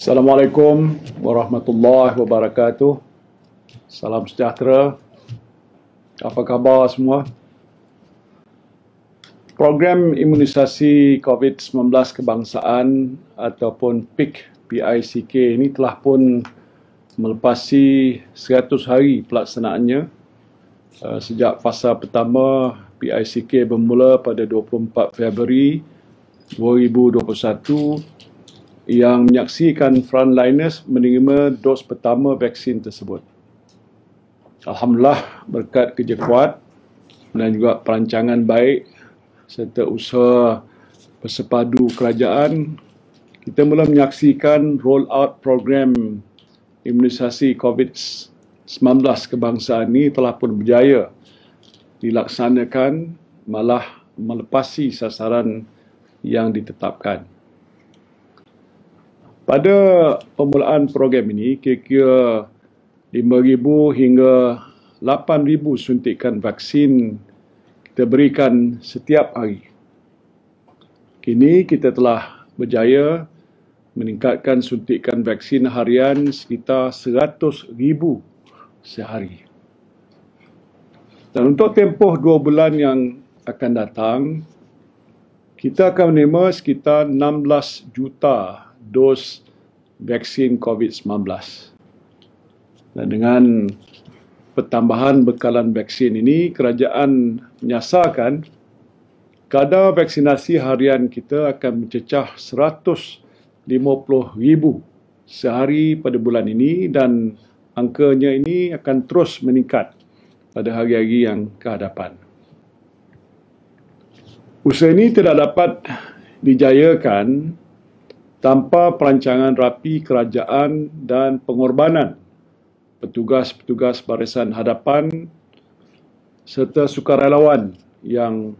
Assalamualaikum warahmatullahi wabarakatuh. Salam sejahtera. Apa khabar semua? Program imunisasi COVID-19 kebangsaan ataupun PICK ini telah pun melepasi 100 hari pelaksanaannya. Sejak fasa pertama PICK bermula pada 24 Februari 2021 yang menyaksikan frontliners menerima dos pertama vaksin tersebut. Alhamdulillah, berkat kerja kuat dan juga perancangan baik serta usaha bersepadu kerajaan, kita mula menyaksikan roll out program imunisasi COVID-19 kebangsaan ini telah pun berjaya dilaksanakan, malah melepasi sasaran yang ditetapkan. Pada permulaan program ini, kira-kira 5,000 hingga 8,000 suntikan vaksin kita berikan setiap hari. Kini kita telah berjaya meningkatkan suntikan vaksin harian sekitar 100,000 sehari. Dan untuk tempoh 2 bulan yang akan datang, kita akan menerima sekitar 16 juta dos vaksin COVID-19. Dan dengan pertambahan bekalan vaksin ini, kerajaan menyasarkan kadar vaksinasi harian kita akan mencecah 150,000 sehari pada bulan ini, dan angkanya ini akan terus meningkat pada hari-hari yang kehadapan. Usaha ini tidak dapat dijayakan tanpa perancangan rapi kerajaan dan pengorbanan petugas-petugas barisan hadapan serta sukarelawan yang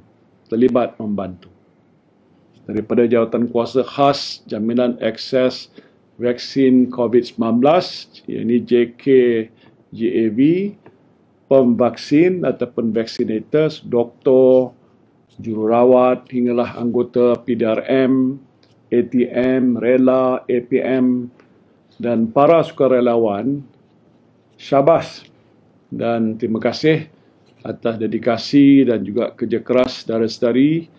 terlibat membantu. Daripada Jawatan Kuasa Khas Jaminan Akses Vaksin COVID-19, iaitu JKJAV, pemvaksin ataupun vaccinators, doktor, jururawat hinggalah anggota PDRM, ATM, Rela, APM dan para sukarelawan, syabas dan terima kasih atas dedikasi dan juga kerja keras saudara-saudari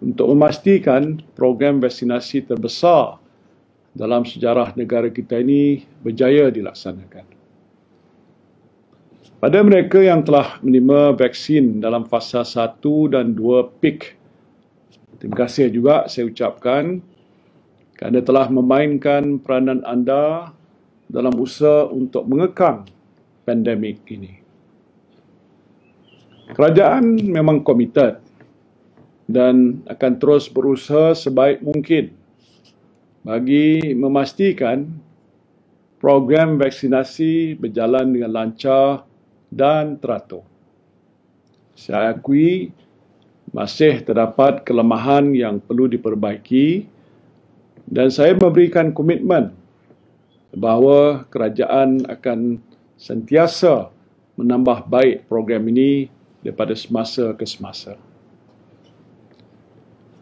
untuk memastikan program vaksinasi terbesar dalam sejarah negara kita ini berjaya dilaksanakan. Pada mereka yang telah menerima vaksin dalam fasa 1 dan 2 PIK, terima kasih juga saya ucapkan kerana telah memainkan peranan anda dalam usaha untuk mengekang pandemik ini. Kerajaan memang komited dan akan terus berusaha sebaik mungkin bagi memastikan program vaksinasi berjalan dengan lancar dan teratur. Saya akui masih terdapat kelemahan yang perlu diperbaiki, dan saya memberikan komitmen bahawa kerajaan akan sentiasa menambah baik program ini daripada semasa ke semasa.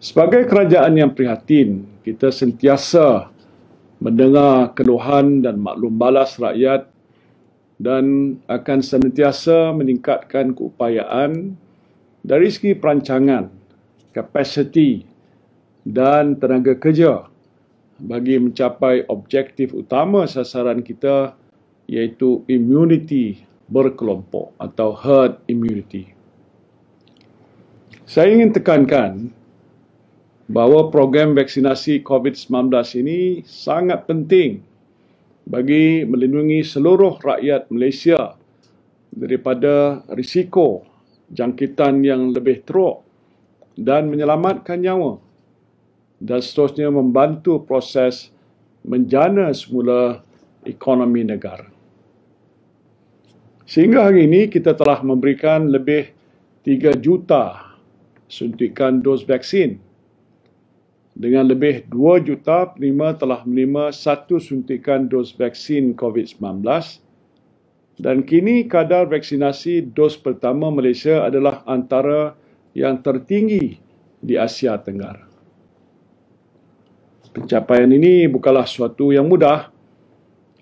Sebagai kerajaan yang prihatin, kita sentiasa mendengar keluhan dan maklum balas rakyat dan akan sentiasa meningkatkan keupayaan dari segi perancangan, kapasiti dan tenaga kerja bagi mencapai objektif utama sasaran kita, iaitu immunity berkelompok atau herd immunity. Saya ingin tekankan bahawa program vaksinasi COVID-19 ini sangat penting bagi melindungi seluruh rakyat Malaysia daripada risiko jangkitan yang lebih teruk dan menyelamatkan nyawa, dan seterusnya membantu proses menjana semula ekonomi negara. Sehingga hari ini kita telah memberikan lebih 3 juta suntikan dos vaksin. Dengan lebih 2 juta penerima telah menerima 1 suntikan dos vaksin COVID-19, dan kini kadar vaksinasi dos pertama Malaysia adalah antara yang tertinggi di Asia Tenggara. Pencapaian ini bukanlah suatu yang mudah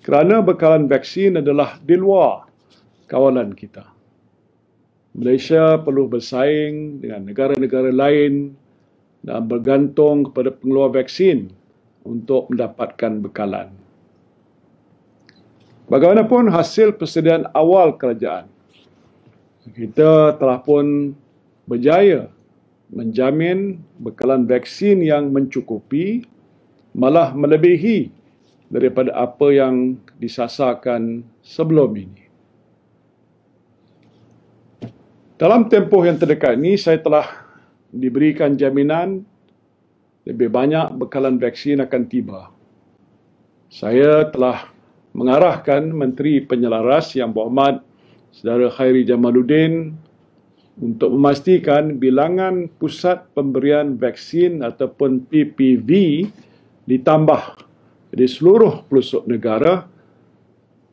kerana bekalan vaksin adalah di luar kawalan kita. Malaysia perlu bersaing dengan negara-negara lain dan bergantung kepada pengeluar vaksin untuk mendapatkan bekalan. Bagaimanapun hasil persediaan awal kerajaan, kita telah pun berjaya menjamin bekalan vaksin yang mencukupi, malah melebihi daripada apa yang disasarkan sebelum ini. Dalam tempoh yang terdekat ini, saya telah diberikan jaminan lebih banyak bekalan vaksin akan tiba. Saya telah mengarahkan Menteri Penyelaras Yang Berhormat Saudara Khairi Jamaluddin untuk memastikan bilangan pusat pemberian vaksin ataupun PPV ditambah di seluruh pelosok negara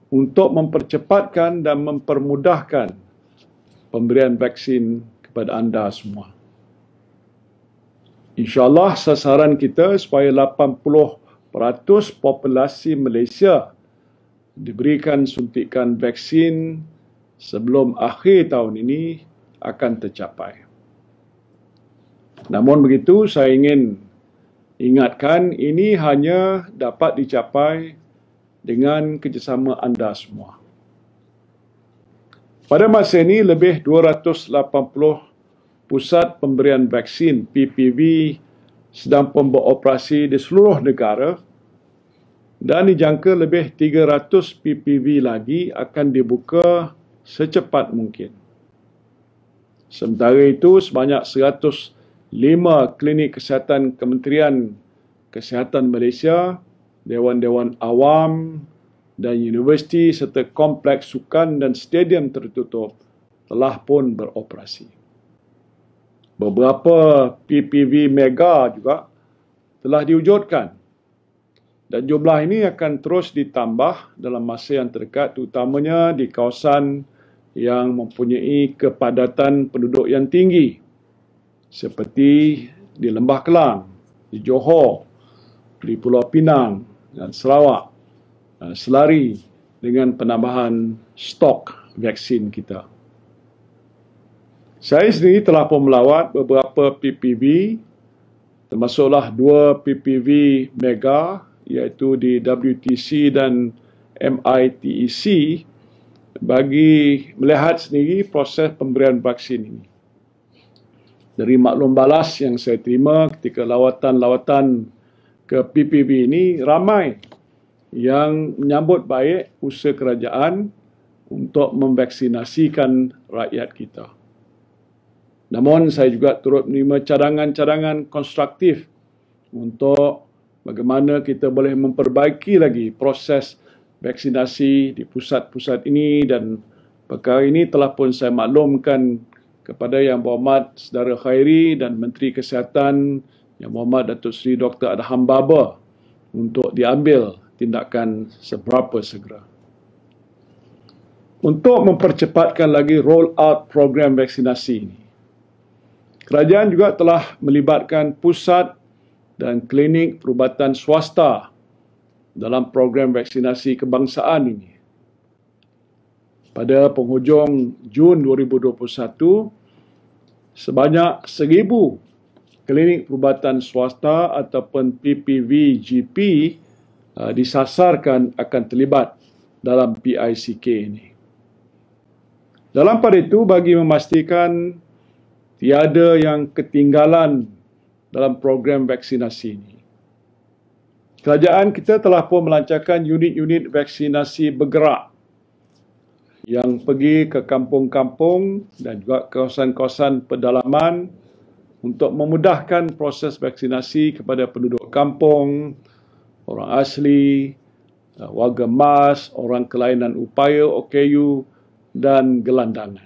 untuk mempercepatkan dan mempermudahkan pemberian vaksin kepada anda semua. InsyaAllah sasaran kita supaya 80% populasi Malaysia diberikan suntikan vaksin sebelum akhir tahun ini akan tercapai. Namun begitu, saya ingin ingatkan ini hanya dapat dicapai dengan kerjasama anda semua. Pada masa ini, lebih 280 pusat pemberian vaksin PPV sedang pun beroperasi di seluruh negara dan dijangka lebih 300 PPV lagi akan dibuka secepat mungkin. Sementara itu, sebanyak 105 klinik kesihatan Kementerian Kesihatan Malaysia, Dewan-Dewan Awam dan universiti serta kompleks sukan dan stadium tertutup telah pun beroperasi. Beberapa PPV mega juga telah diwujudkan dan jumlah ini akan terus ditambah dalam masa yang terdekat, terutamanya di kawasan yang mempunyai kepadatan penduduk yang tinggi seperti di Lembah Kelang, di Johor, di Pulau Pinang dan Sarawak, selari dengan penambahan stok vaksin kita. Saya sendiri telah pun melawat beberapa PPV, termasuklah 2 PPV mega iaitu di WTC dan MITEC, bagi melihat sendiri proses pemberian vaksin ini. Dari maklum balas yang saya terima ketika lawatan-lawatan ke PPV ini, ramai yang menyambut baik usaha kerajaan untuk memvaksinasikan rakyat kita. Namun saya juga turut menerima cadangan-cadangan konstruktif untuk bagaimana kita boleh memperbaiki lagi proses vaksinasi di pusat-pusat ini, dan perkara ini telah pun saya maklumkan kepada Yang Berhormat Saudara Khairi dan Menteri Kesihatan Yang Berhormat Datuk Seri Dr. Adham Baba untuk diambil tindakan seberapa segera. Untuk mempercepatkan lagi roll out program vaksinasi ini, kerajaan juga telah melibatkan pusat dan klinik perubatan swasta dalam program vaksinasi kebangsaan ini. Pada penghujung Jun 2021, sebanyak 1,000 klinik perubatan swasta ataupun PPV-GP disasarkan akan terlibat dalam PICK ini. Dalam pada itu, bagi memastikan tiada yang ketinggalan dalam program vaksinasi ini, kerajaan kita telah pun melancarkan unit-unit vaksinasi bergerak yang pergi ke kampung-kampung dan juga kawasan-kawasan pedalaman untuk memudahkan proses vaksinasi kepada penduduk kampung, orang asli, warga MAS, orang kelainan upaya OKU dan gelandangan.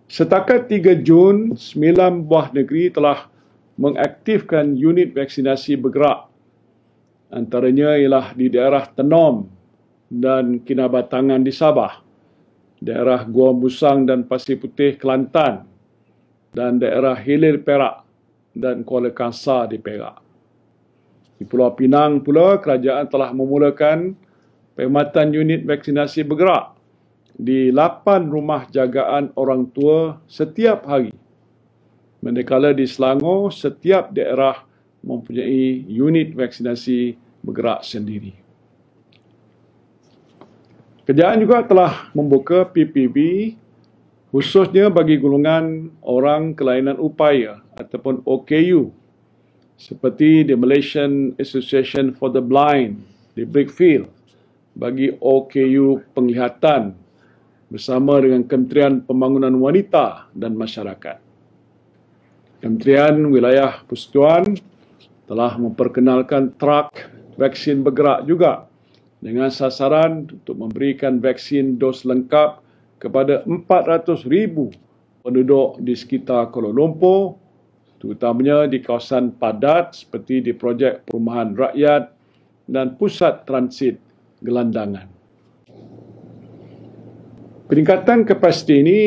Setakat 3 Jun, 9 buah negeri telah mengaktifkan unit vaksinasi bergerak. Antaranya ialah di daerah Tenom dan Kinabatangan di Sabah, daerah Gua Musang dan Pasir Putih Kelantan, dan daerah Hilir Perak dan Kuala Kangsar di Perak. Di Pulau Pinang pula, kerajaan telah memulakan perkhidmatan unit vaksinasi bergerak di 8 rumah jagaan orang tua setiap hari. Manakala di Selangor, setiap daerah mempunyai unit vaksinasi bergerak sendiri. Kerajaan juga telah membuka PPB khususnya bagi golongan orang kelainan upaya ataupun OKU seperti the Malaysian Association for the Blind di Brickfield bagi OKU penglihatan bersama dengan Kementerian Pembangunan Wanita dan Masyarakat. Kementerian Wilayah Persekutuan telah memperkenalkan trak vaksin bergerak juga dengan sasaran untuk memberikan vaksin dos lengkap kepada 400,000 penduduk di sekitar Kuala Lumpur, terutamanya di kawasan padat seperti di projek perumahan rakyat dan pusat transit gelandangan. Peningkatan kapasiti ini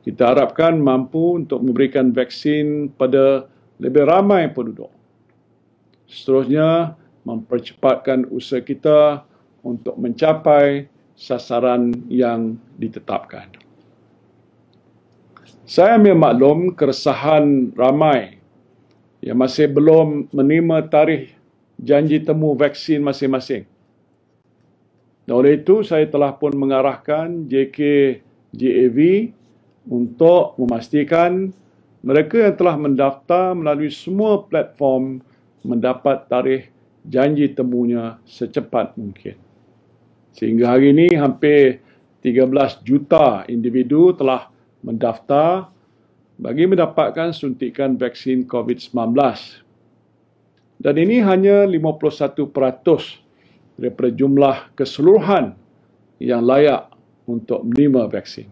kita harapkan mampu untuk memberikan vaksin pada lebih ramai penduduk. Seterusnya, mempercepatkan usaha kita untuk mencapai sasaran yang ditetapkan. Saya ambil maklum keresahan ramai yang masih belum menerima tarikh janji temu vaksin masing-masing. Dan oleh itu, saya telah pun mengarahkan JKJAV untuk memastikan mereka yang telah mendaftar melalui semua platform mendapat tarikh janji temunya secepat mungkin. Sehingga hari ini hampir 13 juta individu telah mendaftar bagi mendapatkan suntikan vaksin COVID-19. Dan ini hanya 51% daripada jumlah keseluruhan yang layak untuk menerima vaksin.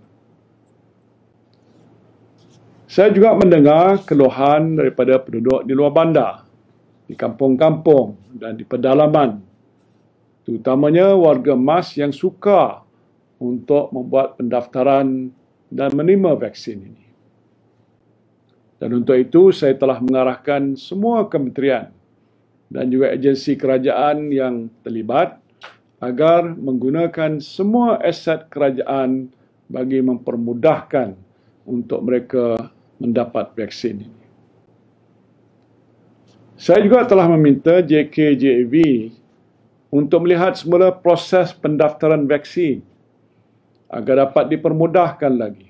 Saya juga mendengar keluhan daripada penduduk di luar bandar, di kampung-kampung dan di pedalaman, terutamanya warga MAS yang suka untuk membuat pendaftaran dan menerima vaksin ini. Dan untuk itu, saya telah mengarahkan semua kementerian dan juga agensi kerajaan yang terlibat agar menggunakan semua aset kerajaan bagi mempermudahkan untuk mereka mendapat vaksin ini. Saya juga telah meminta JKJAV untuk melihat semula proses pendaftaran vaksin agar dapat dipermudahkan lagi,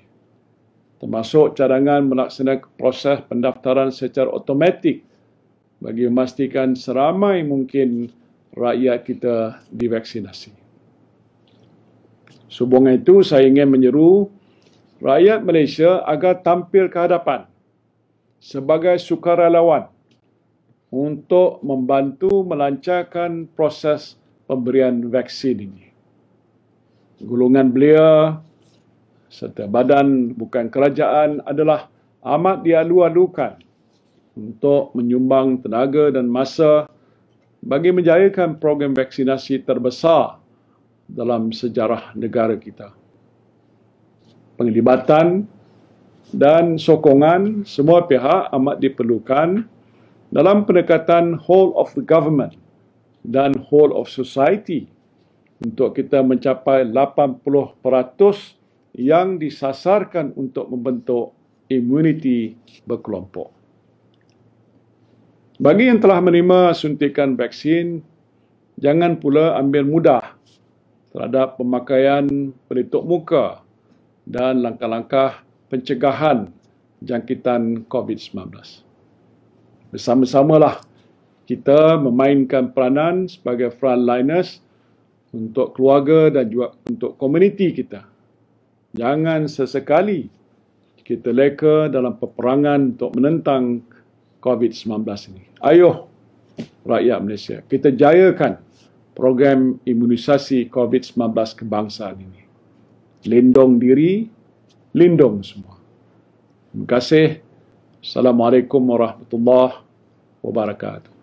termasuk cadangan melaksanakan proses pendaftaran secara automatik bagi memastikan seramai mungkin rakyat kita divaksinasi. Sehubungan itu, saya ingin menyeru rakyat Malaysia agar tampil ke hadapan sebagai sukarelawan untuk membantu melancarkan proses pemberian vaksin ini. Golongan belia serta badan bukan kerajaan adalah amat dialu-alukan untuk menyumbang tenaga dan masa bagi menjayakan program vaksinasi terbesar dalam sejarah negara kita. Penglibatan dan sokongan semua pihak amat diperlukan dalam pendekatan whole of the government dan whole of society untuk kita mencapai 80% yang disasarkan untuk membentuk imuniti berkelompok. Bagi yang telah menerima suntikan vaksin, jangan pula ambil mudah terhadap pemakaian pelitup muka dan langkah-langkah pencegahan jangkitan COVID-19. Bersama-samalah kita memainkan peranan sebagai frontliners untuk keluarga dan juga untuk komuniti kita. Jangan sesekali kita leka dalam peperangan untuk menentang COVID-19 ini. Ayuh rakyat Malaysia, kita jayakan program imunisasi COVID-19 kebangsaan ini. Lindung diri, lindung semua. Terima kasih. Assalamualaikum warahmatullahi wabarakatuh.